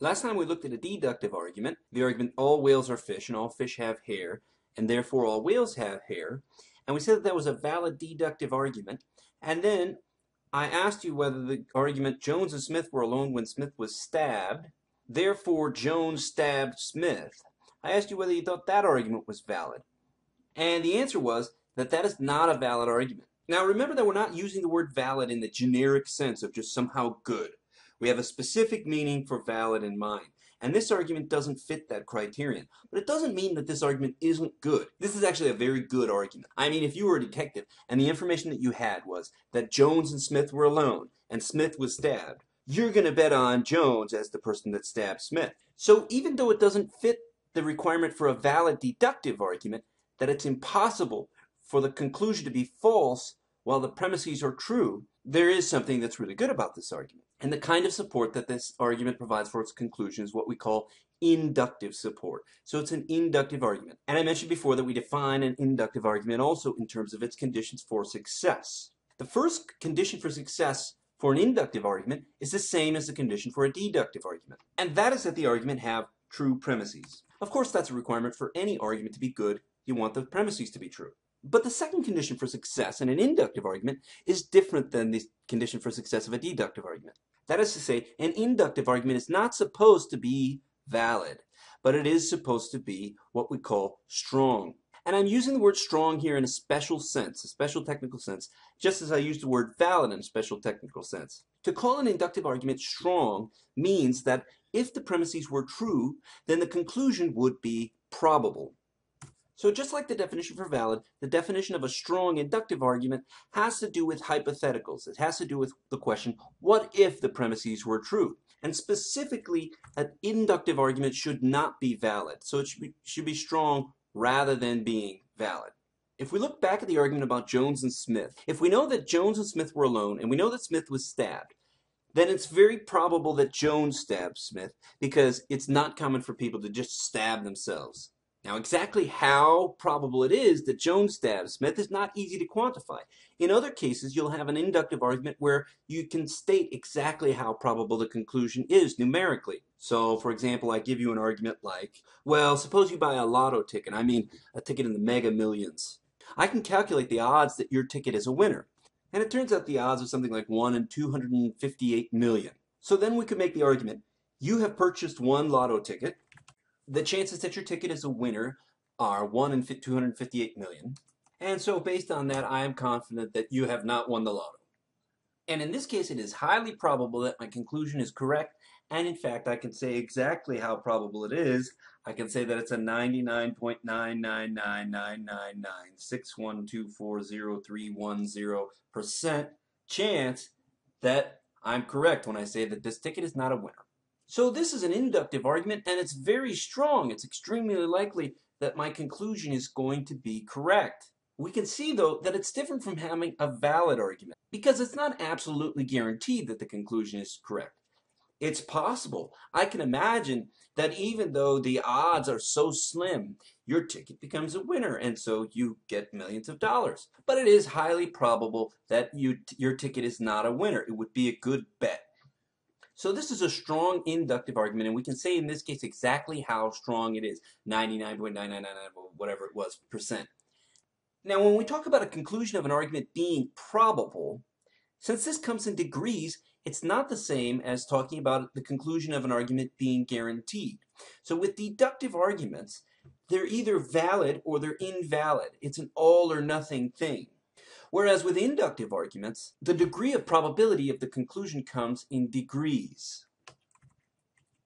Last time we looked at a deductive argument, the argument all whales are fish and all fish have hair, and therefore all whales have hair. And we said that that was a valid deductive argument. And then I asked you whether the argument Jones and Smith were alone when Smith was stabbed, therefore Jones stabbed Smith. I asked you whether you thought that argument was valid. And the answer was that that is not a valid argument. Now remember that we're not using the word valid in the generic sense of just somehow good. We have a specific meaning for valid in mind. And this argument doesn't fit that criterion. But it doesn't mean that this argument isn't good. This is actually a very good argument. I mean, if you were a detective and the information that you had was that Jones and Smith were alone and Smith was stabbed, you're going to bet on Jones as the person that stabbed Smith. So even though it doesn't fit the requirement for a valid deductive argument, that it's impossible for the conclusion to be false while the premises are true, there is something that's really good about this argument. And the kind of support that this argument provides for its conclusion is what we call inductive support. So it's an inductive argument. And I mentioned before that we define an inductive argument also in terms of its conditions for success. The first condition for success for an inductive argument is the same as the condition for a deductive argument. And that is that the argument have true premises. Of course, that's a requirement for any argument to be good. You want the premises to be true. But the second condition for success in an inductive argument is different than the condition for success of a deductive argument. That is to say, an inductive argument is not supposed to be valid, but it is supposed to be what we call strong. And I'm using the word strong here in a special sense, a special technical sense, just as I used the word valid in a special technical sense. To call an inductive argument strong means that if the premises were true, then the conclusion would be probable. So just like the definition for valid, the definition of a strong inductive argument has to do with hypotheticals. It has to do with the question, what if the premises were true? And specifically, an inductive argument should not be valid. So it should be strong rather than being valid. If we look back at the argument about Jones and Smith, if we know that Jones and Smith were alone, and we know that Smith was stabbed, then it's very probable that Jones stabbed Smith, because it's not common for people to just stab themselves. Now, exactly how probable it is that Jones stabbed Smith is not easy to quantify. In other cases, you'll have an inductive argument where you can state exactly how probable the conclusion is numerically. So, for example, I give you an argument like, well, suppose you buy a lotto ticket, I mean a ticket in the mega millions. I can calculate the odds that your ticket is a winner. And it turns out the odds are something like 1 in 258 million. So then we could make the argument, you have purchased one lotto ticket. The chances that your ticket is a winner are 1 in 258 million. And so based on that, I am confident that you have not won the lotto. And in this case, it is highly probable that my conclusion is correct. And in fact, I can say exactly how probable it is. I can say that it's a 99.9999996124031% chance that I'm correct when I say that this ticket is not a winner. So this is an inductive argument, and it's very strong. It's extremely likely that my conclusion is going to be correct. We can see, though, that it's different from having a valid argument, because it's not absolutely guaranteed that the conclusion is correct. It's possible. I can imagine that even though the odds are so slim, your ticket becomes a winner, and so you get millions of dollars. But it is highly probable that your ticket is not a winner. It would be a good bet. So this is a strong inductive argument, and we can say in this case exactly how strong it is, 99.9999 whatever it was percent. Now when we talk about a conclusion of an argument being probable, since this comes in degrees, it's not the same as talking about the conclusion of an argument being guaranteed. So with deductive arguments, they're either valid or they're invalid. It's an all or nothing thing. Whereas with inductive arguments, the degree of probability of the conclusion comes in degrees.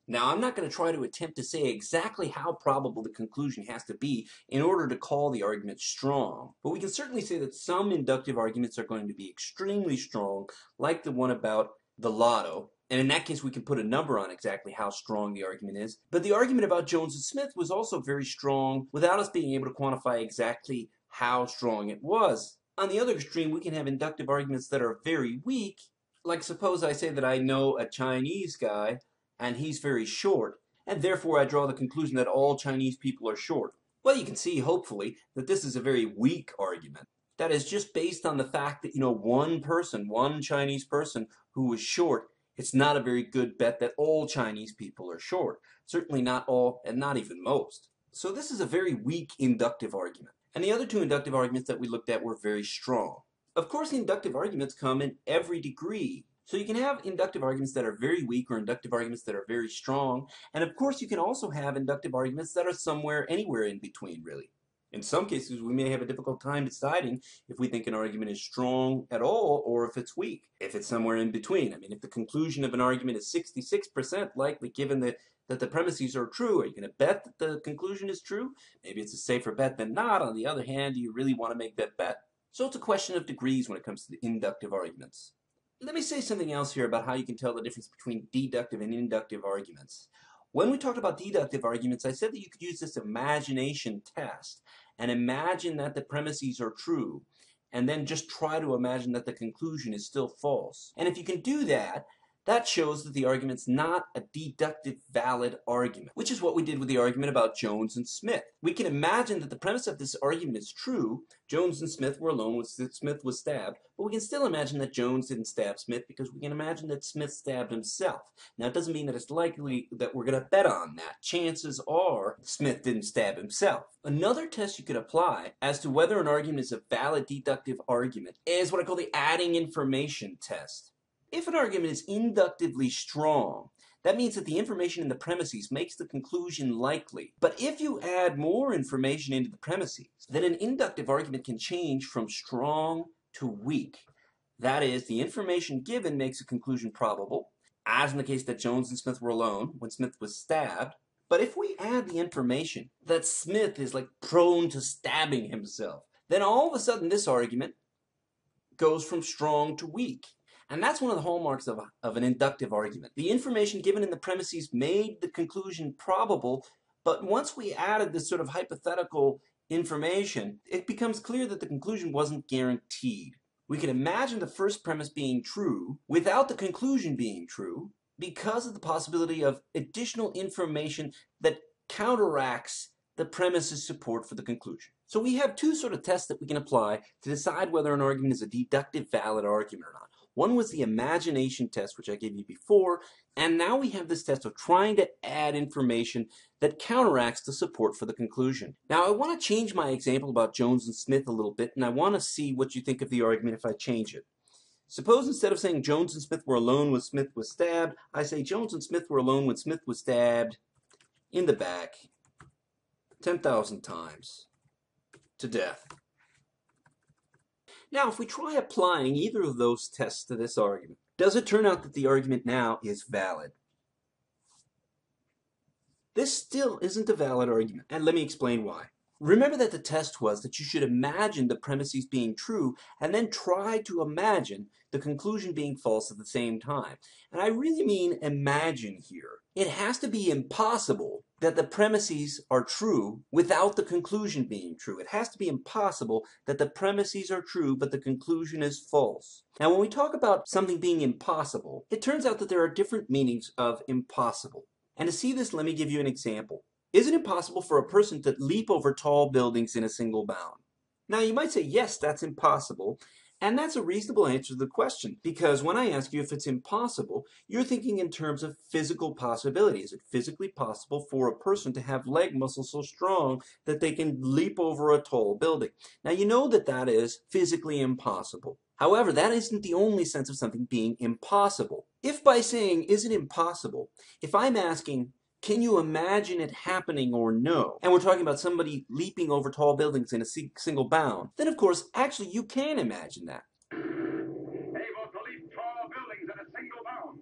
Now, I'm not going to try to attempt to say exactly how probable the conclusion has to be in order to call the argument strong, but we can certainly say that some inductive arguments are going to be extremely strong, like the one about the lotto, and in that case we can put a number on exactly how strong the argument is. But the argument about Jones and Smith was also very strong without us being able to quantify exactly how strong it was. On the other extreme, we can have inductive arguments that are very weak, like suppose I say that I know a Chinese guy and he's very short, and therefore I draw the conclusion that all Chinese people are short. Well, you can see, hopefully, that this is a very weak argument. That is just based on the fact that, one person, one Chinese person who was short, It's not a very good bet that all Chinese people are short. Certainly not all, and not even most. So this is a very weak inductive argument. And the other two inductive arguments that we looked at were very strong. Of course, inductive arguments come in every degree. So you can have inductive arguments that are very weak or inductive arguments that are very strong. And of course, you can also have inductive arguments that are somewhere, anywhere in between, really. In some cases, we may have a difficult time deciding if we think an argument is strong at all or if it's weak, if it's somewhere in between. I mean, if the conclusion of an argument is 66% likely given that the premises are true, are you going to bet that the conclusion is true? Maybe it's a safer bet than not. On the other hand, do you really want to make that bet? So it's a question of degrees when it comes to the inductive arguments. Let me say something else here about how you can tell the difference between deductive and inductive arguments. When we talked about deductive arguments, I said that you could use this imagination test and imagine that the premises are true, and then just try to imagine that the conclusion is still false. And if you can do that, that shows that the argument's not a deductive valid argument, which is what we did with the argument about Jones and Smith. We can imagine that the premise of this argument is true. Jones and Smith were alone when Smith was stabbed, but we can still imagine that Jones didn't stab Smith because we can imagine that Smith stabbed himself. Now, it doesn't mean that it's likely that we're going to bet on that. Chances are Smith didn't stab himself. Another test you could apply as to whether an argument is a valid deductive argument is what I call the adding information test. If an argument is inductively strong, that means that the information in the premises makes the conclusion likely. But if you add more information into the premises, then an inductive argument can change from strong to weak. That is, the information given makes a conclusion probable, as in the case that Jones and Smith were alone when Smith was stabbed. But if we add the information that Smith is like prone to stabbing himself, then all of a sudden this argument goes from strong to weak. And that's one of the hallmarks of an inductive argument. The information given in the premises made the conclusion probable, but once we added this sort of hypothetical information, it becomes clear that the conclusion wasn't guaranteed. We can imagine the first premise being true without the conclusion being true because of the possibility of additional information that counteracts the premise's support for the conclusion. So we have two sort of tests that we can apply to decide whether an argument is a deductive valid argument or not. One was the imagination test, which I gave you before, and now we have this test of trying to add information that counteracts the support for the conclusion. Now I want to change my example about Jones and Smith a little bit, and I want to see what you think of the argument if I change it. Suppose instead of saying Jones and Smith were alone when Smith was stabbed, I say Jones and Smith were alone when Smith was stabbed in the back 10,000 times to death. Now, if we try applying either of those tests to this argument, does it turn out that the argument now is valid? This still isn't a valid argument, and let me explain why. Remember that the test was that you should imagine the premises being true and then try to imagine the conclusion being false at the same time. And I really mean imagine here. It has to be impossible that the premises are true without the conclusion being true. It has to be impossible that the premises are true but the conclusion is false. Now when we talk about something being impossible, it turns out that there are different meanings of impossible. And to see this, let me give you an example. Is it impossible for a person to leap over tall buildings in a single bound? Now you might say, yes, that's impossible. And that's a reasonable answer to the question, because when I ask you if it's impossible, you're thinking in terms of physical possibility. Is it physically possible for a person to have leg muscles so strong that they can leap over a tall building? Now you know that that is physically impossible. However, that isn't the only sense of something being impossible. If by saying, is it impossible, if I'm asking, can you imagine it happening or no? And we're talking about somebody leaping over tall buildings in a single bound. Then, of course, actually, you can imagine that. Able to leap tall buildings in a single bound.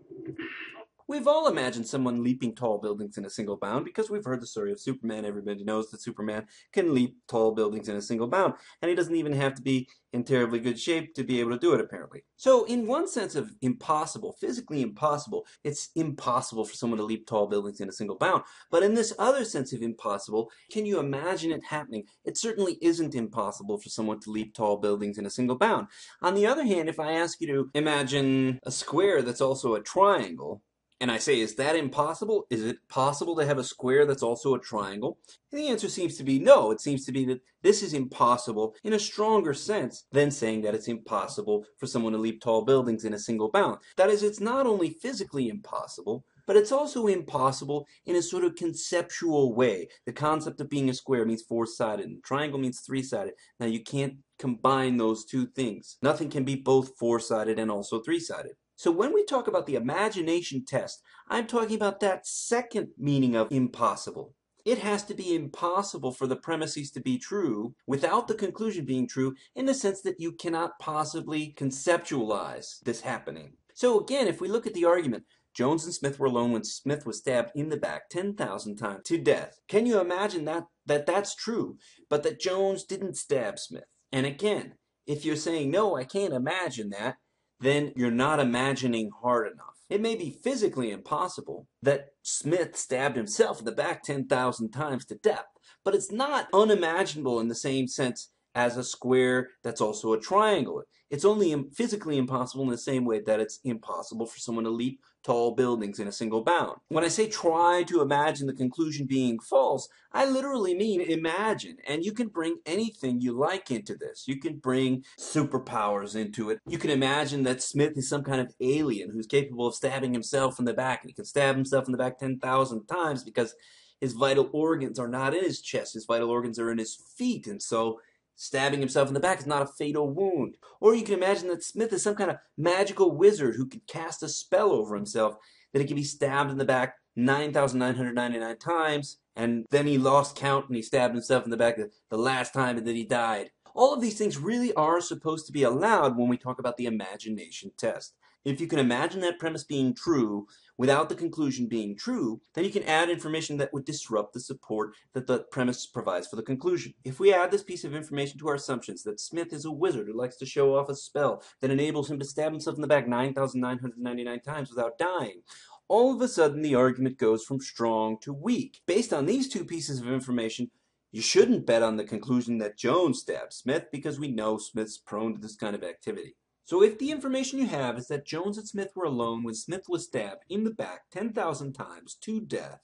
We've all imagined someone leaping tall buildings in a single bound because we've heard the story of Superman. Everybody knows that Superman can leap tall buildings in a single bound, and he doesn't even have to be in terribly good shape to be able to do it, apparently. So in one sense of impossible, physically impossible, it's impossible for someone to leap tall buildings in a single bound. But in this other sense of impossible, can you imagine it happening? It certainly isn't impossible for someone to leap tall buildings in a single bound. On the other hand, if I ask you to imagine a square that's also a triangle, And I say, is that impossible? Is it possible to have a square that's also a triangle? And the answer seems to be no. It seems to be that this is impossible in a stronger sense than saying that it's impossible for someone to leap tall buildings in a single bound. That is, it's not only physically impossible, but it's also impossible in a sort of conceptual way. The concept of being a square means four-sided, and a triangle means three-sided. Now, you can't combine those two things. Nothing can be both four-sided and also three-sided. So when we talk about the imagination test, I'm talking about that second meaning of impossible. It has to be impossible for the premises to be true without the conclusion being true, in the sense that you cannot possibly conceptualize this happening. So again, if we look at the argument, Jones and Smith were alone when Smith was stabbed in the back 10,000 times to death. Can you imagine that's true, but that Jones didn't stab Smith? And again, if you're saying, no, I can't imagine that, then you're not imagining hard enough. It may be physically impossible that Smith stabbed himself in the back 10,000 times to death, but it's not unimaginable in the same sense as a square that's also a triangle. It's only physically impossible in the same way that it's impossible for someone to leap tall buildings in a single bound. When I say try to imagine the conclusion being false, I literally mean imagine. And you can bring anything you like into this. You can bring superpowers into it. You can imagine that Smith is some kind of alien who's capable of stabbing himself in the back. And he can stab himself in the back 10,000 times because his vital organs are not in his chest. His vital organs are in his feet. And so stabbing himself in the back is not a fatal wound. Or you can imagine that Smith is some kind of magical wizard who could cast a spell over himself, that he can be stabbed in the back 9,999 times, and then he lost count and he stabbed himself in the back the last time and then he died. All of these things really are supposed to be allowed when we talk about the imagination test. If you can imagine that premise being true without the conclusion being true, then you can add information that would disrupt the support that the premise provides for the conclusion. If we add this piece of information to our assumptions that Smith is a wizard who likes to show off a spell that enables him to stab himself in the back 9,999 times without dying, all of a sudden the argument goes from strong to weak. Based on these two pieces of information, you shouldn't bet on the conclusion that Jones stabbed Smith, because we know Smith's prone to this kind of activity. So if the information you have is that Jones and Smith were alone when Smith was stabbed in the back 10,000 times to death,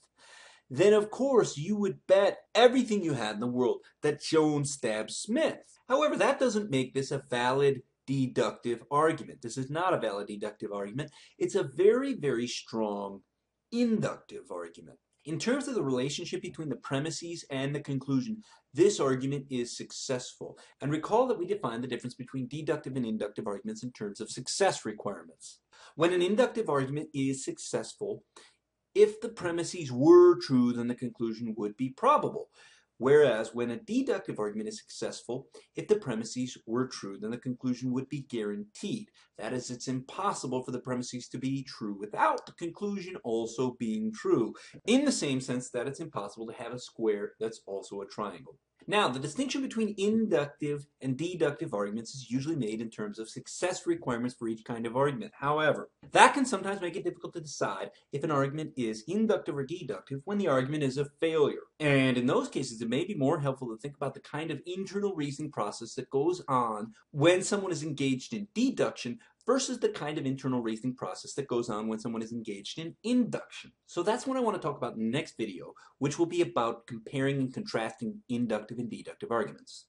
then of course you would bet everything you had in the world that Jones stabbed Smith. However, that doesn't make this a valid deductive argument. This is not a valid deductive argument. It's a very, very strong inductive argument. In terms of the relationship between the premises and the conclusion, this argument is successful. And recall that we defined the difference between deductive and inductive arguments in terms of success requirements. When an inductive argument is successful, if the premises were true, then the conclusion would be probable. Whereas when a deductive argument is successful, if the premises were true, then the conclusion would be guaranteed. That is, it's impossible for the premises to be true without the conclusion also being true, in the same sense that it's impossible to have a square that's also a triangle. Now, the distinction between inductive and deductive arguments is usually made in terms of success requirements for each kind of argument. However, that can sometimes make it difficult to decide if an argument is inductive or deductive when the argument is a failure. And in those cases, it may be more helpful to think about the kind of internal reasoning process that goes on when someone is engaged in deduction versus the kind of internal reasoning process that goes on when someone is engaged in induction. So that's what I want to talk about in the next video, which will be about comparing and contrasting inductive and deductive arguments.